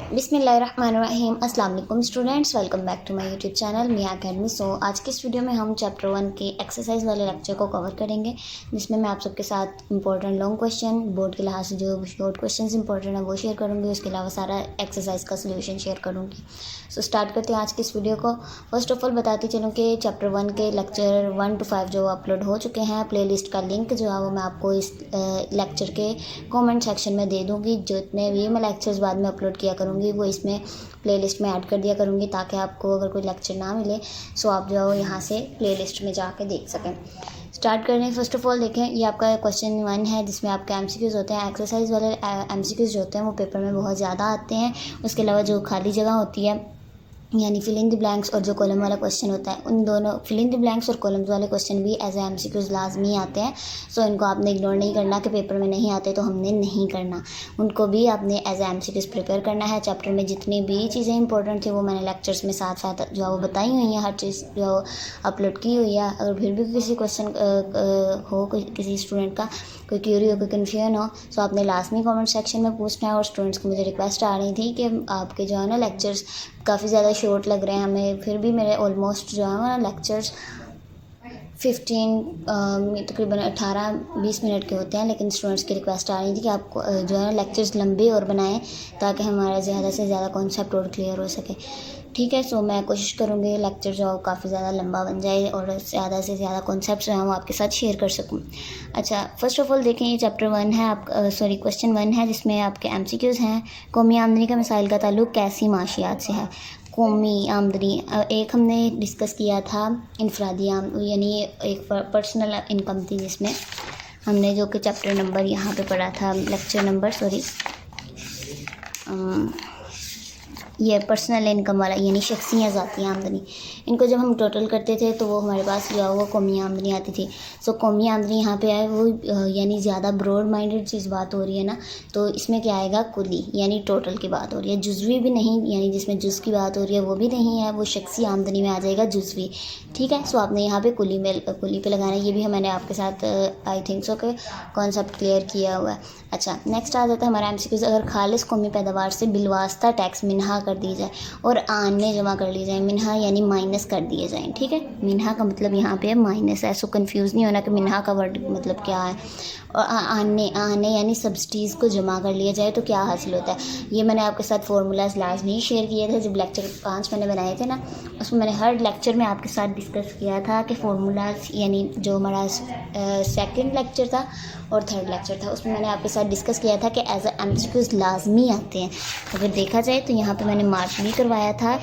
बिस्मिल्लाहिर्रहमानिर्रहीम। अस्सलाम वालेकुम students, welcome back to my YouTube channel Miya academy. So आज की इस वीडियो में हम चैप्टर 1 के एक्सरसाइज वाले लेक्चर को कवर करेंगे, जिसमें मैं आप सबके साथ इंपॉर्टेंट लॉन्ग क्वेश्चन, बोर्ड के लिहाज से जो शॉर्ट क्वेश्चन इंपॉर्टेंट है वो शेयर करूँगी। उसके अलावा सारा एक्सरसाइज का सोल्यूशन शेयर करूँगी। सो स्टार्ट करते हैं आज की इस वीडियो को। फर्स्ट ऑफ ऑल बताती चलूँ कि चैप्टर 1 के लेक्चर 1 to 5 जो अपलोड हो चुके हैं, प्ले लिस्ट का लिंक जो है वो मैं आपको इस लेक्चर के कॉमेंट सेक्शन में दे दूँगी। जितने भी मैं लेक्चर्स बाद में अपलोड किया करूँगी वो इसमें प्लेलिस्ट में ऐड कर दिया करूँगी, ताकि आपको अगर कोई लेक्चर ना मिले सो आप जो है यहाँ से प्लेलिस्ट में जाके देख सकें। स्टार्ट करें। फर्स्ट ऑफ ऑल देखें, ये आपका क्वेश्चन 1 है जिसमें आपके एमसीक्यूज़ होते हैं। एक्सरसाइज वाले एमसीक्यूज़ जो होते हैं वो पेपर में बहुत ज़्यादा आते हैं। उसके अलावा जो खाली जगह होती है यानी फिल इन द ब्लैंक्स और जो कॉलम वाला क्वेश्चन होता है, उन दोनों फिल इन द ब्लैंक्स और कॉलम्स वाले क्वेश्चन भी एज ए एमसीक्यूज़ लाजमी आते हैं। सो इनको आपने इग्नोर नहीं करना कि पेपर में नहीं आते तो हमने नहीं करना, उनको भी आपने एज ए एमसीक्यूज़ प्रिपेयर करना है। चैप्टर में जितनी भी चीज़ें इंपॉर्टेंट थी वो मैंने लेक्चर्स में साथ साथ जो वो बताई हुई हैं, हर चीज़ जो अपलोड की हुई है। अगर फिर भी किसी क्वेश्चन हो, किसी स्टूडेंट का कोई क्यूरी हो, कोई कन्फ्यूजन हो, तो आपने लाजमी कमेंट सेक्शन में पूछना है। और स्टूडेंट्स को मुझे रिक्वेस्ट आ रही थी कि आपके जो है ना लेक्चर्स काफ़ी ज़्यादा शॉर्ट लग रहे हैं हमें, फिर भी मेरे ऑलमोस्ट जो है ना लेक्चर्स 15 तकरीबन 18-20 मिनट के होते हैं, लेकिन स्टूडेंट्स की रिक्वेस्ट आ रही थी कि आप जो है ना लेक्चर्स लंबे और बनाएं ताकि हमारा ज़्यादा से ज़्यादा कॉन्सेप्ट और क्लियर हो सके। ठीक है, सो मैं कोशिश करूँगी लेक्चर जो काफ़ी ज़्यादा लंबा बन जाए और ज़्यादा से ज़्यादा कॉन्सेप्ट जो हैं वो आपके साथ शेयर कर सकूँ। अच्छा, फर्स्ट ऑफ ऑल देखें, ये चैप्टर 1 है क्वेश्चन 1 है जिसमें आपके एमसीक्यूज़ हैं। कौमी आमदनी का मिसाइल का ताल्लुक़ कैसी माशियात से है? कौमी आमदनी एक हमने डिस्कस किया था इनफरादी यानी एक पर्सनल इनकम थी, जिसमें हमने जो कि चैप्टर नंबर यहाँ पे पढ़ा था, लेक्चर नंबर ये पर्सनल इनकम वाला यानी शख्सी ज़ाती आमदनी। इनको जब हम टोटल करते थे तो वो हमारे पास जो है वो कौमी आमदनी आती थी। सो कौमी आमदनी यहाँ पे आए वो यानी ज़्यादा ब्रॉड माइंडेड चीज़ बात हो रही है ना, तो इसमें क्या आएगा? कुली यानी टोटल की बात हो रही है, जुज़वी भी नहीं, यानी जिसमें जुज़ की बात हो रही है वो भी नहीं है, वो शख्सी आमदनी में आ जाएगा जुज़वी। ठीक है, सो आपने यहाँ पे कुली पे लगाना है। ये भी मैंने आपके साथ आई थिंक सो के कॉन्सेप्ट क्लियर किया हुआ है। अच्छा, नेक्स्ट आ जाता है हमारा एमसीक्यूज़। अगर खालिस कौमी पैदावार से बिलवास्ता टैक्स मिन्हा कर दी जाए और आन में जमा कर ली जाए, मिन्हा यानी माइनस कर दिए जाएँ। ठीक है, मिन्हा का मतलब यहाँ पे माइनस है, सो कंफ्यूज नहीं होना कि मिन्हा का वर्ड मतलब क्या है। और आने यानी सब्सिडीज़ को जमा कर लिया जाए तो क्या हासिल होता है। ये मैंने आपके साथ फार्मूलाज लाजमी शेयर किए थे जब लेक्चर 5 मैंने बनाए थे ना, उसमें मैंने हर लेक्चर में आपके साथ डिस्कस किया था कि फार्मूलाज यानी जो हमारा सेकंड लेक्चर था और थर्ड लेक्चर था, उसमें मैंने आपके साथ डिस्कस किया था कि एज ए एमसीक्यूज़ लाजमी आते हैं। अगर देखा जाए तो यहाँ पे मैंने मार्क भी करवाया था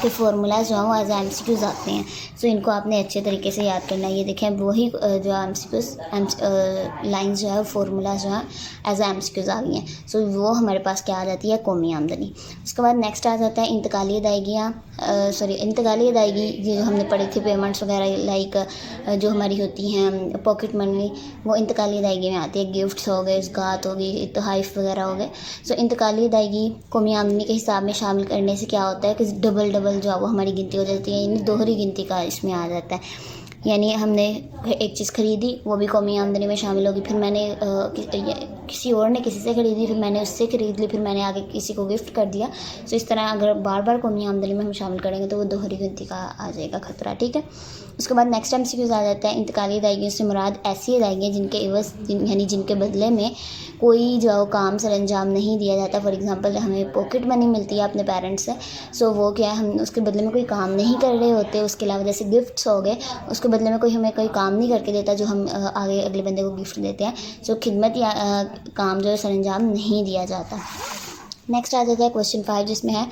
कि फार्मूलाज जो हैं वो एज एमसीक्यूज़ आते हैं। सो इनको आपने अच्छे तरीके से याद करना है। ये देखें, वही जो एमसीक्यूज़ लाइन्स जो है फार्मूलाज जो है एज एमसीक्यूज़ आ गई हैं। सो वो हमारे पास क्या आ जाती है? कौमी आमदनी। उसके बाद नेक्स्ट आ जाता है इंतकाली अदायगियाँ, इंतकाली अदायगी, ये जो हमने पढ़ी थी पेमेंट्स वगैरह, लाइक जो हमारी होती हैं पॉकेट मनी, वो इंतकाली अदायगी में आती है। गिफ्ट्स हो गए, ज़कात हो गई, तोहफ़ वगैरह हो गए। सो इंतकाली अदायगी कौमी आमदनी के हिसाब में शामिल करने से क्या होता है कि डबल जो है वो हमारी गिनती हो जाती है, यानी दोहरी गिनती का इसमें आ जाता है। यानी हमने एक चीज़ ख़रीदी, वो भी कौमी आमदनी में शामिल होगी। फिर मैंने किसी और ने किसी से ख़रीदी, फिर मैंने उससे ख़रीद ली, फिर मैंने आगे किसी को गिफ्ट कर दिया। सो इस तरह अगर बार बार कौमी आमदनी में हम शामिल करेंगे तो वो दोहरी गिनती का आ जाएगा खतरा। ठीक है, उसके बाद नेक्स्ट एमसीक्यूज़ आ जाता है इंतकाली अदायगियों से मुराद ऐसी अदायगियाँ जिनके एवज़ यानी जिनके बदले में कोई जो काम सर अंजाम नहीं दिया जाता। फॉर एग्ज़ाम्पल, हमें पॉकेट मनी मिलती है अपने पेरेंट्स से, सो वो क्या है, हम उसके बदले में कोई काम नहीं कर रहे होते। उसके अलावा जैसे गिफ्ट्स हो गए, उसके बदले में कोई हमें कोई काम नहीं करके देता जो हम आगे अगले बंदे को गिफ्ट देते हैं। सो खिदमत या काम जो है सर अंजाम नहीं दिया जाता। नेक्स्ट आ जाता है क्वेश्चन 5 जिसमें है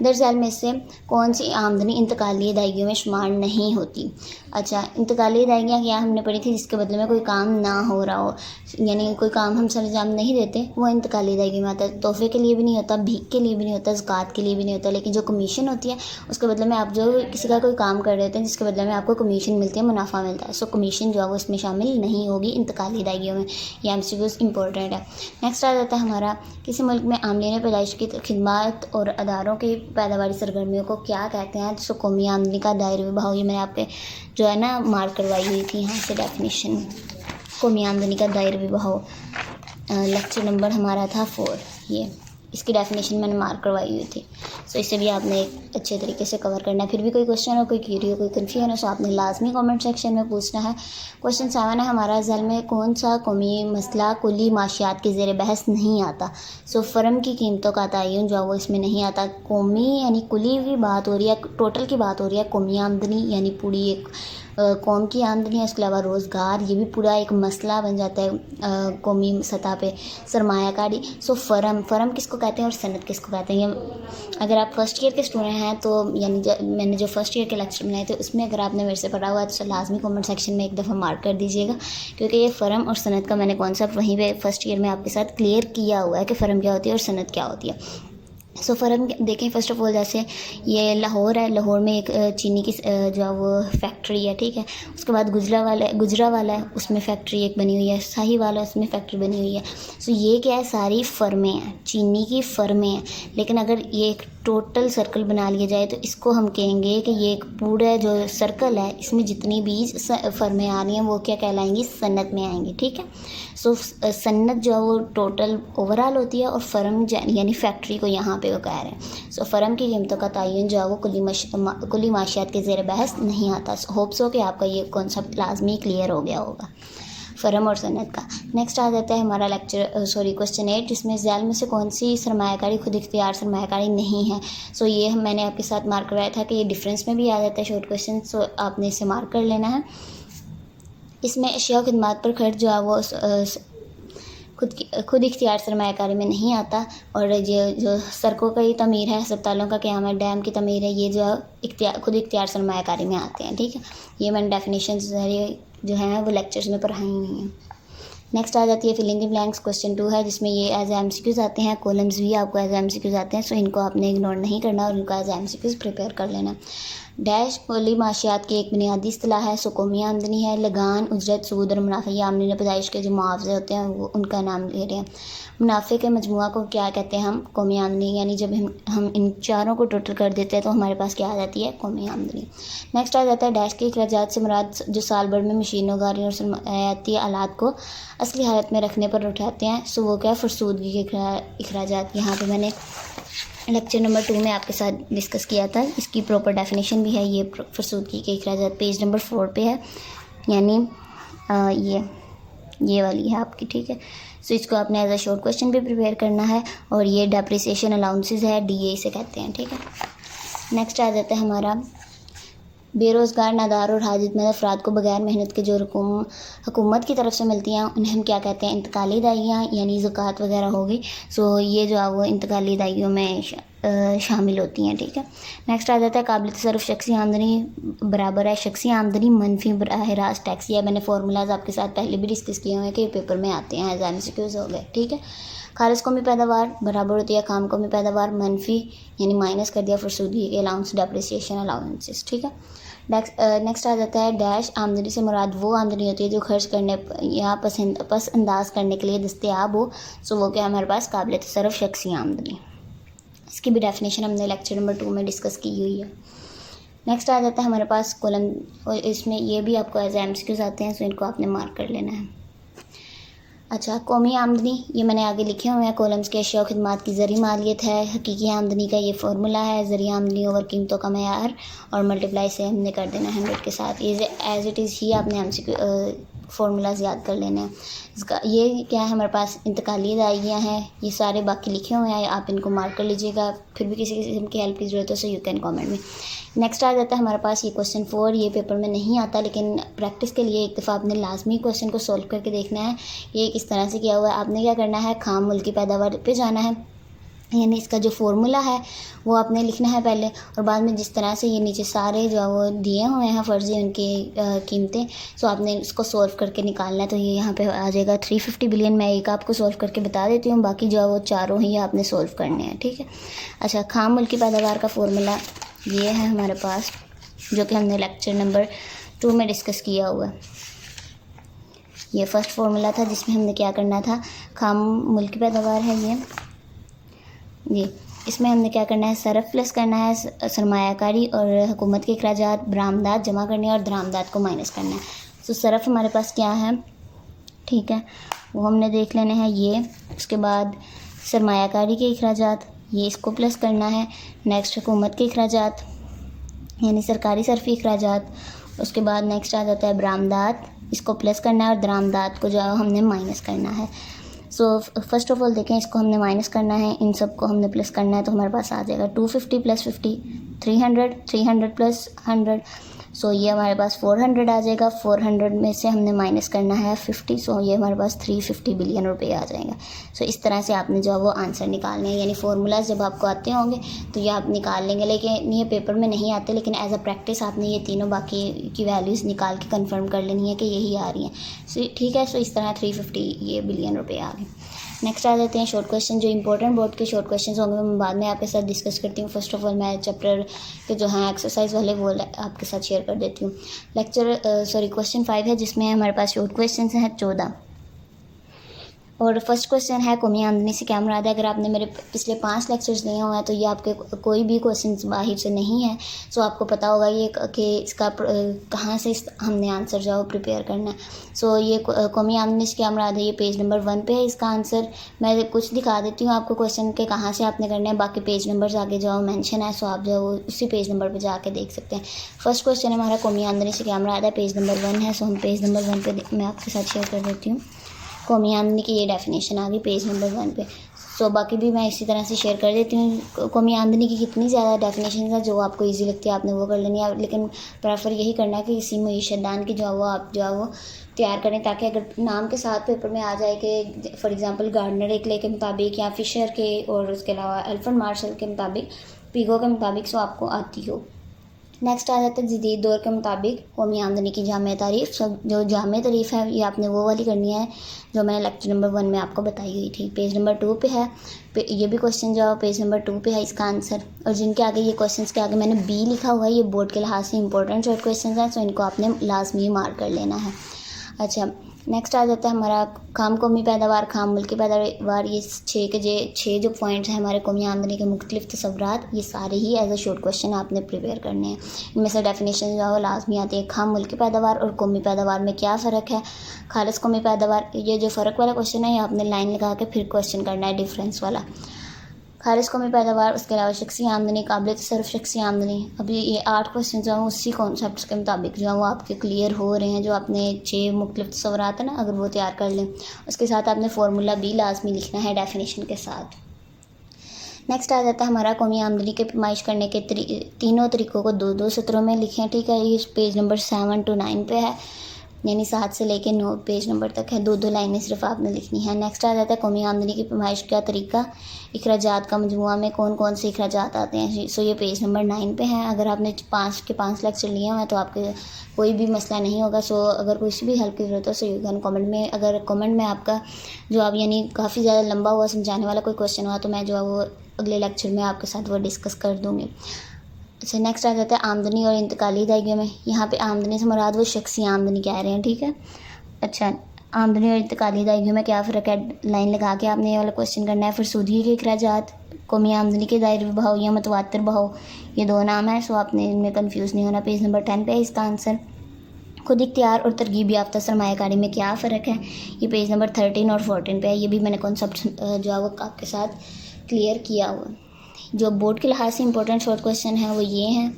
दरअसल में से कौन सी आमदनी इंतकाली अदायगियों में शुमार नहीं होती। अच्छा, इंतकाली अदायगियाँ क्या हमने पढ़ी थी? जिसके बदले में कोई काम ना हो रहा हो, यानी कोई काम हम सरंजाम नहीं देते, वो इंतकाली अदायगी में आता है। तोहफे के लिए भी नहीं होता, भीख के लिए भी नहीं होता, ज़कात के लिए भी नहीं होता, लेकिन जो कमीशन होती है उसके बदले में आप जो किसी का कोई काम कर रहे होते हैं जिसके बदले में आपको कमीशन मिलती है, मुनाफा मिलता है, सो कमीशन जो है वो इसमें शामिल नहीं होगी इंतकाली अदायगियों में। ये एमसीक्यूज़ इंपॉर्टेंट है। नेक्स्ट आ जाता है हमारा किसी मुल्क में आमलीन पैदाइश की खिदमत और अदारों की पैदावारी सरगर्मियों को क्या कहते हैं? सो कौमी आमदनी का दायरा विभाग, ये मैंने आपके जो है ना मार्क करवाई हुई थी यहाँ से डेफिनेशन। कौमी आमदनी का दायरा विभाग लेक्चर नंबर हमारा था 4। ये इसकी डेफिनेशन मैंने मार्क करवाई हुई थी। सो इसे भी आपने एक अच्छे तरीके से कवर करना है। फिर भी कोई क्वेश्चन हो, कोई क्यूरी हो, कोई कन्फ्यूजन हो, सो आपने लाजमी कमेंट सेक्शन में पूछना है। क्वेश्चन 7 है हमारा, ज़ैल में कौन सा कौमी मसला कुली माशियात के ज़ेर बहस नहीं आता। सो फ़र्म की कीमतों का तयन जो है वो इसमें नहीं आता। कौमी यानी कुली की बात हो रही है, टोटल की बात हो रही है। कौमी आमदनी यानी पूरी एक कौम की आमदनी है, उसके अलावा रोज़गार, ये भी पूरा एक मसला बन जाता है कौमी सतह पे। सरमायाकारी, सो फ़र्म किसको कहते हैं और सनत किसको कहते हैं। अगर आप फर्स्ट ईयर के स्टूडेंट हैं तो यानी मैंने जो फर्स्ट ईयर के लेक्चर बनाए थे उसमें अगर आपने मेरे से पढ़ा हुआ है तो लाजमी कमेंट सेक्शन में एक दफ़ा मार्क कर दीजिएगा, क्योंकि ये फ़र्म और सनत का मैंने कॉन्सेप्ट वहीं पे फर्स्ट ईयर में आपके साथ क्लियर किया हुआ है कि फ़र्म क्या होती है और सनत क्या होती है। सो फ़र्म देखें, फ़र्स्ट ऑफ ऑल जैसे ये लाहौर है, लाहौर में एक चीनी की जो है वो फैक्ट्री है, ठीक है। उसके बाद गुजरावाला है, उसमें फैक्ट्री एक बनी हुई है। साहिवाल है, उसमें फैक्ट्री बनी हुई है। सो ये क्या है, सारी फ़र्में हैं, चीनी की फ़र्में हैं। लेकिन अगर ये एक टोटल सर्कल बना लिया जाए तो इसको हम कहेंगे कि ये एक पूरा जो सर्कल है इसमें जितनी भी फ़र्में आ रही हैं वो क्या कहलाएंगी, सन्नत में आएंगी, ठीक है। सो सन्नत जो है वो टोटल ओवरऑल होती है और फ़र्म यानी फैक्ट्री को यहाँ पे वो कह रहे हैं। सो फ़र्म की कीमतों का तयन जो है वो कुली माशियात के ज़ेर बहस नहीं आता। होप्स हो कि आपका ये कॉन्सेप्ट लाजमी क्लियर हो गया होगा फ़र्म और सनत का। नेक्स्ट आ जाता है हमारा क्वेश्चन 8, जिसमें ज़ैल में से कौन सी सरमायाकारी खुद इख्तियार सरमायाकारी नहीं है। सो ये मैंने आपके साथ मार्क करवाया था कि ये डिफरेंस में भी आ जाता है शॉर्ट क्वेश्चन। सो आपने इसे मार्क कर लेना है। इसमें अशिया और खिदमात पर खर्च जो है वो खुद इख्तियार सरमायाकारी में नहीं आता। और ये जो सड़कों की तमीर है, अस्पतालों का क़याम है, डैम की तमीर है, ये जो खुद इख्तियार सरमायाकारी में आते हैं, ठीक है। ये मैंने डेफिनेशन जो है वो लेक्चर्स में पढ़ाई हुई हैं। नेक्स्ट आ जाती है फिलिंग द ब्लैंक्स, क्वेश्चन 2 है, जिसमें ये एज MCQs आते हैं। कॉलम्स भी आपको एज MCQs आते हैं, सो इनको आपने इग्नोर नहीं करना और इनको एज MCQs प्रिपेयर कर लेना। डैश कुली माशियात की एक बुनियादी इस्तिलाह है। सो कौमी आमदनी है। लगान, उजरत, सूद और मुनाफे, ये आमदनी पैदाइश के जो मुआवजे होते हैं वो उनका नाम ले रहे हैं। मुनाफे के मजमुआ को क्या कहते हैं हम, कौमी आमदनी। यानी जब हम इन चारों को टोटल कर देते हैं तो हमारे पास क्या आ जाती है, कौमी आमदनी। नेक्स्ट आ जाता है डैश के अखराजात से मुराद जो साल भर में मशीनों, गाड़ियों और सरमायाती आलात को असली हालत में रखने पर उठाते हैं। सो वो क्या, फरसूदगी के अखराजात। यहाँ पर मैंने लेक्चर नंबर 2 में आपके साथ डिस्कस किया था, इसकी प्रॉपर डेफिनेशन भी है। ये फरसूदगी के अखराजात पेज नंबर 4 पे है, यानी ये वाली है आपकी, ठीक है। सो इसको आपने एज अ शॉर्ट क्वेश्चन भी प्रिपेयर करना है। और ये डेप्रिसिएशन अलाउंसेस है, DA इसे कहते हैं, ठीक है। नेक्स्ट आ जाता है हमारा बेरोज़गार, नादार और हाजतमंद अफराद को बगैर मेहनत के जो हुकूमत की तरफ से मिलती हैं उन्हें हम क्या कहते हैं, इंतकाली दाइयाँ, यानी ज़कात वगैरह होगी। सो ये जो है वो इंतकाली दाइयों में शामिल होती हैं, ठीक है। नेक्स्ट आ जाता है काबिल तसर्रुफ़ शख्सी आमदनी बराबर है शख्सी आमदनी मनफी बराह रास्त टैक्स। ये मैंने फार्मूलाज आपके साथ पहले भी डिस्कस किए हुए हैं कि पेपर में आते हैं, एज MCQs हो गए, ठीक है। खारिज कौमी पैदावार बराबर होती है खाम कौमी पैदावार मनफी, यानी माइनस कर दिया फरसूदगी के अलाउंस, डेप्रिसिएशन अलाउंसेस, ठीक है। नेक्स्ट आ जाता है डैश आमदनी से मुराद वो आमदनी होती है जो खर्च करने या पस अंदाज करने के लिए दस्तयाब हो। सो वो क्या हमारे पास काबिल तसर्रुफ़ शख्सी आमदनी। इसकी भी डेफिनेशन हमने लेक्चर नंबर 2 में डिस्कस की हुई है। नेक्स्ट आ जाता है हमारे पास कॉलम, और इसमें ये भी आपको एज MCQs आते हैं, सो इनको आपने मार्क कर लेना है। अच्छा, कौमी आमदनी ये मैंने आगे लिखे हुए हैं। कॉलम्स के अशिया और खिदमात की ज़री मालियत है। हकीकी आमदनी का ये फार्मूला है, ज़री आमदनी ओवर कीमतों का मयार, और मल्टीप्लाई से हमने कर देना 100 के साथ। ये एज इट इज़ ही आपने MCQ फार्मूलाज याद कर लेने हैं। इसका ये क्या है, हमारे पास इंतकाली दाइयाँ हैं, ये सारे बाकी लिखे हुए हैं, आप इनको मार्क कर लीजिएगा। फिर भी किसी किस्म की हेल्प की ज़रूरत हो सो यू कैन कमेंट में। नेक्स्ट आ जाता है हमारे पास ये क्वेश्चन 4, ये पेपर में नहीं आता, लेकिन प्रैक्टिस के लिए एक दफ़ा आपने लाजमी क्वेश्चन को सॉल्व करके देखना है। ये किस तरह से किया हुआ है, आपने क्या करना है, खाम मुल्की पैदावार पे जाना है, यानी इसका जो फार्मूला है वो आपने लिखना है पहले, और बाद में जिस तरह से ये नीचे सारे जो है वो दिए हुए हैं फ़र्ज़ी उनकी कीमतें, सो आपने इसको सॉल्व करके निकालना है। तो ये यहाँ पे आ जाएगा 350 बिलियन। मैं एक आपको सॉल्व करके बता देती हूँ, बाकी जो है वो चारों ही आपने सॉल्व करने हैं, ठीक है। अच्छा, खाम मुल्की पैदावार का फार्मूला ये है हमारे पास, जो कि हमने लेक्चर नंबर 2 में डिस्कस किया हुआ है। ये फर्स्ट फार्मूला था जिसमें हमने क्या करना था, खाम मुल्की पैदावार है ये इसमें हमने क्या करना है, सरफ प्लस करना है सरमायाकारी और हुकूमत के अखराजात, बरामदात जमा करने और दरामदात को माइनस करना है। तो सरफ हमारे पास क्या है, ठीक है, वो हमने देख लेने हैं ये। उसके बाद सरमायाकारी के अखराजात, ये इसको प्लस करना है। नेक्स्ट हुकूमत के अखराजात यानी सरकारी सरफी अखराजात। उसके बाद नेक्स्ट आ जाता है बरामदात, इसको प्लस करना है और दरामदात को जो है हमने माइनस करना है। सो फर्स्ट ऑफ ऑल देखें, इसको हमने माइनस करना है, इन सब को हमने प्लस करना है, तो हमारे पास आ जाएगा 250 प्लस 50 300, 300 प्लस 100, सो ये हमारे पास 400 आ जाएगा। 400 में से हमने माइनस करना है 50, सो ये हमारे पास 350 बिलियन रुपए आ जाएगा। सो इस तरह से आपने जो है वो आंसर निकालने हैं, यानी फार्मूलाज जब आपको आते होंगे तो ये आप निकाल लेंगे, लेकिन ये पेपर में नहीं आते, लेकिन एज अ प्रैक्टिस आपने ये तीनों बाकी की वैल्यूज़ निकाल के कंफर्म कर लेनी है कि यही आ रही हैं। सो ठीक है, सो इस तरह 350 ये बिलियन रुपए आ गए। नेक्स्ट आ जाते हैं शॉर्ट क्वेश्चन। जो इंपॉर्टेंट बोर्ड के शॉर्ट क्वेश्चन होंगे मैं बाद में आपके साथ डिस्कस करती हूँ। फर्स्ट ऑफ ऑल मैं चैप्टर के जो हैं एक्सरसाइज वाले वो आपके साथ शेयर कर देती हूँ। क्वेश्चन 5 है, जिसमें हमारे पास शॉर्ट क्वेश्चन हैं 14, और फर्स्ट क्वेश्चन है कौमी आमदनी से क्या मुराद है। अगर आपने मेरे पिछले 5 लेक्चर्स लिए हुए हैं तो ये आपके कोई भी क्वेश्चन बाहर से नहीं है, सो आपको पता होगा ये कि इसका कहाँ से हमने आंसर जो प्रिपेयर करना है। सो ये कौमी आमदनी से क्या मुराद है, ये पेज नंबर 1 पे है इसका आंसर। मैं कुछ दिखा देती हूँ आपको क्वेश्चन के कहाँ से आपने करना है, बाकी पेज नंबर आगे जो मेंशन है, सो आप जो उसी पेज नंबर पर जाके देख सकते हैं। फर्स्ट क्वेश्चन हमारा कौमी आमदनी से क्या मुराद है, पेज नंबर 1 है, सो हम पेज नंबर 1 पे मैं आपके साथ शेयर कर देती हूँ। कौमी आमदनी की ये डेफिनेशन आ गई पेज नंबर 1 पे। सो बाकी भी मैं इसी तरह से शेयर कर देती हूँ। कौमी आमदनी की कितनी ज़्यादा डेफिनेशन है, जो आपको इजी लगती है आपने वो कर लेनी है, लेकिन प्रेफर यही करना है कि किसी मईशतदान की जो है वो आप जो है वो तैयार करें, ताकि अगर नाम के साथ पेपर में आ जाए कि फॉर एग्जांपल गार्डनर एकले के मुताबिक या फिशर के और उसके अलावा अल्फ्रेड मार्शल के मुताबिक, पीगो के मुताबिक, सो आपको आती हो। नेक्स्ट आ जाता है जदीद दौर के मुताबिक कौमी आमदनी की जामे तारीफ़। सब जो जामे तारीफ़ है ये आपने वो वाली करनी है जो मैंने लेक्चर नंबर 1 में आपको बताई हुई थी। पेज नंबर 2 पे है, ये भी क्वेश्चन जो है पेज नंबर 2 पे है इसका आंसर। और जिनके आगे ये क्वेश्चंस के आगे मैंने बी लिखा हुआ है, ये बोर्ड के लिहाज से इंपॉर्टेंट शॉर्ट क्वेश्चन हैं, सो इनको आपने लाजमी मार्क कर लेना है। अच्छा, नेक्स्ट आ जाता है हमारा खाम कौमी पैदावार, खाम मुल्की पैदावार। ये 6 जो पॉइंट्स हैं हमारे कौमी आमदनी के मुख्तलिफ तसव्वुरात, ये सारे ही एज अ शॉर्ट क्वेश्चन आपने प्रिपेयर करने हैं। इनमें से डेफिनेशन जो है वो लाजमी आती है। खाम मुल्की पैदावार और कौमी पैदावार में क्या फ़र्क है, खालिस कौमी पैदावार, ये जो फ़र्क वाला क्वेश्चन है ये आपने लाइन लगा के फिर क्वेश्चन करना है डिफरेंस वाला। खालिस कौमी पैदावार, उसके अलावा शख्सी आमदनी, काबिल तसर्रुफ़ शख्सी आमदनी। अभी ये 8 क्वेश्चन जो हैं उसी कॉन्सेप्ट के मुताबिक जो है वो आपके क्लियर हो रहे हैं। जो आपने 6 मुख्तलिफ तसव्वुरात है ना, अगर वो तैयार कर लें, उसके साथ आपने फार्मूला भी लाजमी लिखना है डेफिनेशन के साथ। नेक्स्ट आ जाता है हमारा कौमी आमदनी के पैमाइश करने के तीनों तरीक़ों को 2-2 सत्रों में लिखें। ठीक है, ये पेज नंबर 7 to 9 पे है, यानी 7 से लेकर 9 पेज नंबर तक है। 2-2 लाइनें सिर्फ आपने लिखनी है। नेक्स्ट आ जाता है कौमी आमदनी की पैमाइश का तरीका, अखराजात का मजमुआ में कौन कौन से अखराजात आते हैं। सो ये पेज नंबर 9 पे है। अगर आपने 5 के 5 लेक्चर लिए हुए हैं तो आपके कोई भी मसला नहीं होगा। सो अगर कोई भी हेल्प की ज़रूरत हो सो यू कैन कमेंट में, अगर कमेंट में आपका जवाब यानी काफ़ी ज़्यादा लंबा हुआ समझाने वाला कोई क्वेश्चन हुआ तो मैं जो है वो अगले लेक्चर में आपके साथ वो डिस्कस कर दूँगी। अच्छा, नेक्स्ट आ जाता है आमदनी और इंतकाली अदायगियों में। यहाँ पे आमदनी से मुराद वो शख्सी आमदनी कह रहे हैं। ठीक है, अच्छा, आमदनी और इंतकाली अदायगियों में क्या फ़र्क है, लाइन लगा के आपने ये वाला क्वेश्चन करना है। फिर सूदी के अखराजात, कौमी आमदनी के दायरे बहाव या मतवातर बहाव, ये 2 नाम है, सो आपने इनमें कन्फ्यूज़ नहीं होना। पेज नंबर 10 पे है इसका आंसर। खुद इख्तियार और तरगीब याफ्ता सरमायाकारी में क्या फ़र्क है, ये पेज नंबर 13 और 14 पे है। ये भी मैंने कॉन्सेप्ट जो है वो आपके साथ क्लियर किया हुआ। जो बोर्ड के लिहाज से इंपॉर्टेंट शॉर्ट क्वेश्चन हैं वो ये हैं।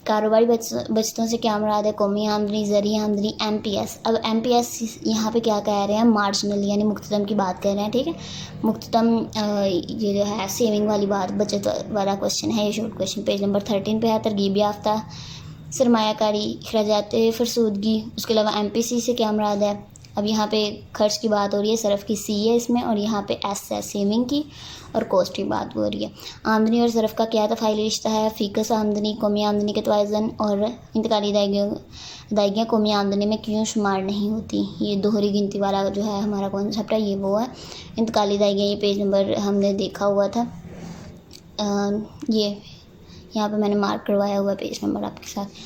कारोबारी बचतों से क्या मुराद है, कौमी आमदनी, ज़री आमदनी, MPS। अब MPS यहाँ पे क्या कह रहे हैं, मार्जिनल यानी मुख्ततम की बात कर रहे हैं। ठीक है, मुख्ततम ये जो है सेविंग वाली बात, बचत वाला क्वेश्चन है। ये शॉर्ट क्वेश्चन पेज नंबर 13 पे है। तरगीब याफ्ता, सरमायाकारी, अखराजात फरसूदगी, उसके अलावा MPC से क्या मुराद है। अब यहाँ पे खर्च की बात हो रही है, सरफ की C है इसमें, और यहाँ पे S है सेविंग की, और कॉस्ट की बात हो रही है। आमदनी और सरफ का क्या तफ़ाइली रिश्ता है, फ़ीकस आमदनी कौमी आमदनी के तवाज़न और इंतकाली अदायगियाँ कौमी आमदनी में क्यों शुमार नहीं होती। ये दोहरी गिनती वाला जो है हमारा कॉन्सेप्ट है, ये वो है। इंतकाली अदायगियाँ ये पेज नंबर हमने देखा हुआ था, ये यहाँ पे मैंने मार्क करवाया हुआ पेज नंबर आपके साथ।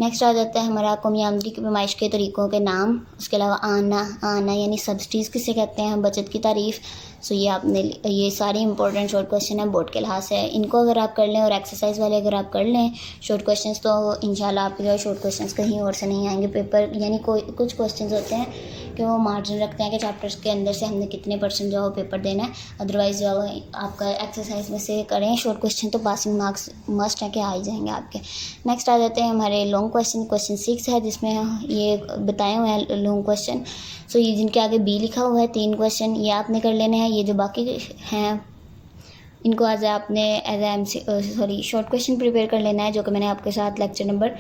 नेक्स्ट आ जाता है हमारा कौमी आमदनी की पैमाइश के तरीक़ों के नाम, उसके अलावा आना यानी सब्सिडीज़ किसे कहते हैं, बचत की तारीफ़। सो ये आपने ये सारे इंपॉर्टेंट शॉर्ट क्वेश्चन हैं बोर्ड के लिहाज से। इनको अगर आप कर लें और एक्सरसाइज वाले अगर आप कर लें शॉर्ट क्वेश्चंस, तो इंशाल्लाह आपके जो शॉर्ट क्वेश्चंस कहीं और से नहीं आएंगे। पेपर यानी कोई कुछ क्वेश्चंस होते हैं के वो मार्जिन रखते हैं कि चैप्टर्स के अंदर से हमने कितने % जो है पेपर देना है। अदरवाइज़ जो है आपका एक्सरसाइज में से करें शॉर्ट क्वेश्चन तो पासिंग मार्क्स मस्ट है कि आ ही जाएंगे आपके। नेक्स्ट आ जाते हैं हमारे लॉन्ग क्वेश्चन। क्वेश्चन 6 है जिसमें ये बताए हुए हैं लॉन्ग क्वेश्चन। सो ये जिनके आगे बी लिखा हुआ है 3 क्वेश्चन ये आपने कर लेने हैं। ये जो बाकी हैं इनको आज आपने शॉर्ट क्वेश्चन प्रिपेयर कर लेना है, जो कि मैंने आपके साथ लेक्चर नंबर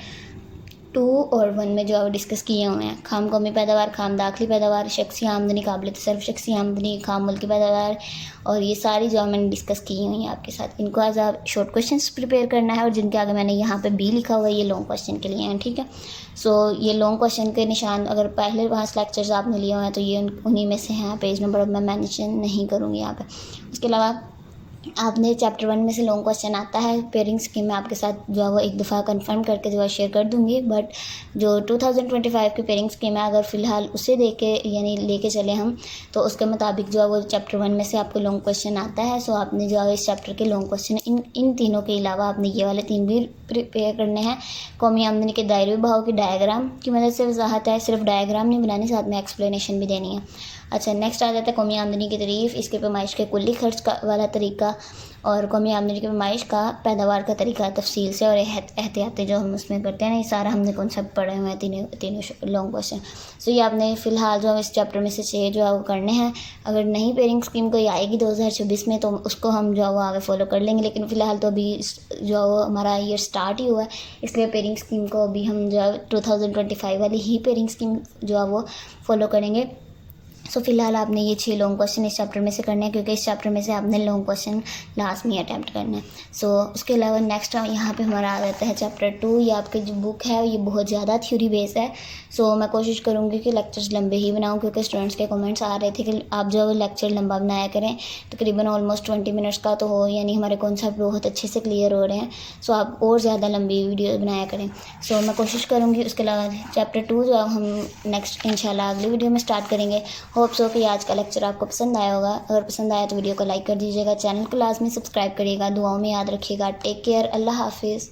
2 और 1 में जो है डिस्कस किए हुए हैं। खाम कौमी पैदावार, खाम दाखिली पैदावार, शख्सी आमदनी, काबिल तसर्रुफ शख्सी आमदनी, खाम मुल्की पैदावार, और ये सारी जो है मैंने डिस्कस की हुई हैं आपके साथ। इनको आज आप शॉर्ट क्वेश्चन प्रिपेयर करना है, और जिनके आगे मैंने यहाँ पे बी लिखा हुआ है ये लॉन्ग क्वेश्चन के लिए हैं, ठीक है। सो ये लॉन्ग क्वेश्चन के निशान अगर पहले 5 लेक्चर्स आपने लिए हुए हैं तो ये उन्हीं में से हैं। पेज नंबर अब मैं मेंशन नहीं करूँगी यहाँ पे। उसके अलावा आपने चैप्टर 1 में से लॉन्ग क्वेश्चन आता है पेयरिंग स्कीम में आपके साथ जो है वो एक दफ़ा कंफर्म करके जो है शेयर कर दूंगी। बट जो 2025 की पेयरिंग स्कीम है अगर फ़िलहाल उसे देख के यानी लेके चले हम तो उसके मुताबिक जो है वो चैप्टर 1 में से आपको लॉन्ग क्वेश्चन आता है। सो आपने जो है इस चैप्टर के लॉन्ग क्वेश्चन इन तीनों के अलावा आपने ये वाले 3 भी प्रिपेयर करने हैं। कौमी आमदनी के दायरे भाव की डायग्राम की मदद से वजाहत है, सिर्फ डायग्राम नहीं बनानी, साथ में एक्सप्लेनेशन भी देनी है। अच्छा, नेक्स्ट आ जाता है कौमी आमदनी की तारीफ़, इसके पैमाइश के कुल्ली खर्च का वाला तरीका, और कौमी आमदनी की पैमाइश का पैदावार का तरीका तफसील से, और एहतियातें जो हम उसमें करते हैं ना, ये सारा हमने कॉन्सेप्ट पढ़े हुए हैं तीनों लॉन्ग क्वेश्चन। सो ये आपने फ़िलहाल जो इस चैप्टर में से 6 जो है वो करने हैं। अगर नई पेयरिंग स्कीम कोई आएगी 2026 में तो उसको हम जो है वो आगे फॉलो कर लेंगे, लेकिन फ़िलहाल तो अभी जो है वो हमारा ईयर स्टार्ट ही हुआ है, इसलिए पेयरिंग स्कीम को अभी हम जो है 2025 वाली ही पेयरिंग स्कीम जो है वो फॉलो करेंगे। सो फिलहाल आपने ये 6 लॉन्ग क्वेश्चन इस चैप्टर में से करने हैं, क्योंकि इस चैप्टर में से आपने लॉन्ग क्वेश्चन लास्ट में अटैम्प्ट करना है। सो उसके अलावा नेक्स्ट यहाँ पे हमारा आ जाता है चैप्टर 2। ये आपकी जो बुक है ये बहुत ज़्यादा थ्योरी बेस है। सो मैं कोशिश करूँगी कि लेक्चर्स लंबे ही बनाऊँ, क्योंकि स्टूडेंट्स के कमेंट्स आ रहे थे कि आप जो लेक्चर लंबा बनाया करें, तकरीबन ऑलमोस्ट 20 मिनट्स का तो हो, यानी हमारे कॉन्सेप्ट बहुत अच्छे से क्लियर हो रहे हैं। सो आप और ज़्यादा लंबी वीडियो बनाया करें। सो मैं कोशिश करूँगी। उसके अलावा चैप्टर 2 जो हम नेक्स्ट इंशाल्लाह अगली वीडियो में स्टार्ट करेंगे। होप सो कि आज का लेक्चर आपको पसंद आया होगा। अगर पसंद आया तो वीडियो को लाइक कर दीजिएगा, चैनल को लाजमी सब्सक्राइब करिएगा, दुआओं में याद रखिएगा। टेक केयर, अल्लाह हाफिज़।